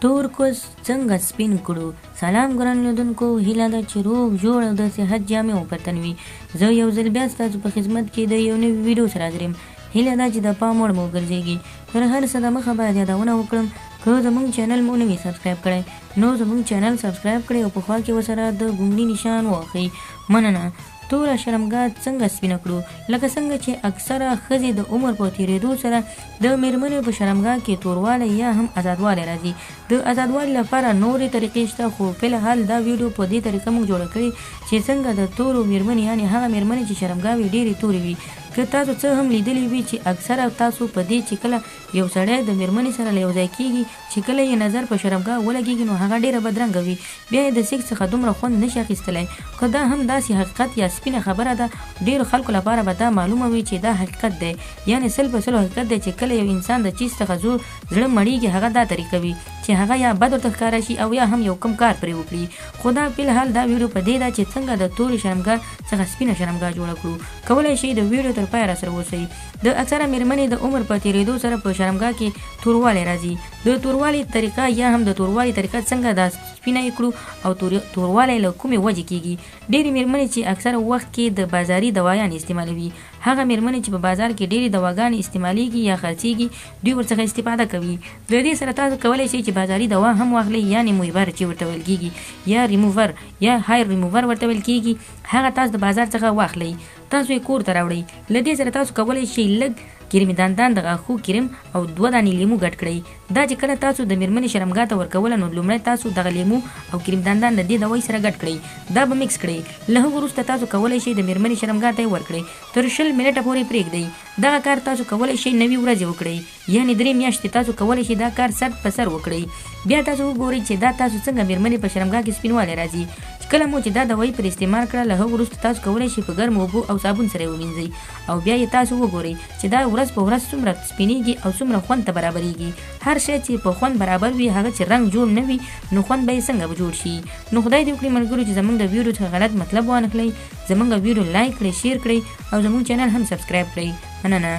تور کوز څنګه سپین کړو. سلام ګران لیدونکو، هیله ده چې روغ جوړ او د صحت جامې وکتن وي. زه یو ځل بیا ستاسو په خدمت کې د یو نوي ویډیو سره حاضر یم. هیله ده چې د پام وړ مو وګرځېږي. تر هر څه دمخه باید یادونه وکړم، که زموږ چینل مو نه وي سبسکرایب کړی نو زموږ چینل سبسکرایب کړئ او په خوا کې ورسره د ګونګړي نشان واخلئ. مننه. توره شرمګاه څنګه سپینه کړو؟ لکه څنګه چې اکثره ښځې د عمر په تېرېدو سره د میرمنې په شرمګاه کې توروالی یا هم ازادوالی راځي. د ازادوالي لپاره نورې طریقې شته، خو فلحال دا ویډیو په دې طریقه موږ جوړه کړې چې څنګه د تورو میرمنې، یعنې هغه میرمنې چې شرمګاوې ډېرې تورې وي. که تاسو څه هم لیدلی وي چې اکثره تاسو په دې چې کله یو سړی د میرمنې سره له یوځای کېږي چې کله یې نظر په شرمګاه ولګېږي نو هغه ډېره بدرنګه وي، بیا یې د سیکس څخه دومره خوند نشي اخیستلی. که دا هم داسې حقیقت یا سپینه خبره ده، ډېرو خلکو لپاره به دا معلومه وي چې دا حقیقت دی، یعنې 100% حقیقت دی چې کله یو انسان د چیز څخه زړه مړېږي هغه دا طریقه وي چې هغه یا بد ورته ښکاره شي او یا هم یو کم کار پرې وکړي. خو دا فلحال دا ویډیو په دې ده چې څنګه د تورې شرمګاه څخه سپینه شرمګاه جوړه کړو. کولی شئ د ویډیو تر پایه راسره اوسئ. د اکثره میرمنې د عمر په تېرېدو سره په شرمګاه کې توروالی راځي. د توروالی طریقه یا هم د توروالی طریقه څنګه دا سپینه یې کړو او توروالی له کومې وجې کېږي. ډېرې میرمنې چې اکثره وخت کې د بازاري دوايانې استعمالوي، هغه میرمنې چې په بازار کې ډېرې دواګانې استعمالیږي یا خرڅېږي، دوی ورڅخه استفاده کوي. د دې سره تاسو کولی شئ چې بازاري دوا هم واخلئ، یعنې مویبر چې ورته ویل کېږي یا ریموور یا هایر ریموور ورته ویل کېږي. هغه تاسو د بازار څخه واخلئ، تاسو یې کور ته راوړئ. له دې سره تاسو کولی شئ لږ کریم داندان د غاښو کریم او 2 دانې لیمو ګډ کړئ. دا چې کله تاسو د میرمنې شرمګاه ته ورکوله نو لومړی تاسو دغه لیمو او کریم داندان د دې دوای سره ګډ کړئ، دا به مکس کړئ. له هغه وروسته تاسو کولی شئ د میرمنې شرمګاه ته یې ورکړئ، تر 20 منټه پورې پرېږدئ. دغه کار تاسو کولی شئ 9 ورځې وکړئ، یعنې 3 میاشتې تاسو کولی شئ دا کار سر په سر وکړئ. بیا تاسو وګورئ چې دا تاسو څنګه میرمنې په شرمګاه کې سپینوالی راځي. کله مو چې دا دوای پر استعمال کړه، له هغه وروسته تاسو کولی شئ په ګرمو اوبو او صابون سره یې ومینځئ او بیا یې تاسو وګورئ چې دا ورځ په ورځ څومره سپینېږي او څومره خوند ته برابرېږي. هر شی چې په خوند برابر وي، هغه چې رنګ جوړ نه وي، نو خوند به یې څنګه به جوړ شي. نو خدای دې وکړي ملګرو چې زموږ د ویډیو څخه غلط مطلب وانخلئ. زموږ ویډیو لایک کړئ، شیر کړئ او زموږ چینل هم سبسکرایب کړئ. مننه.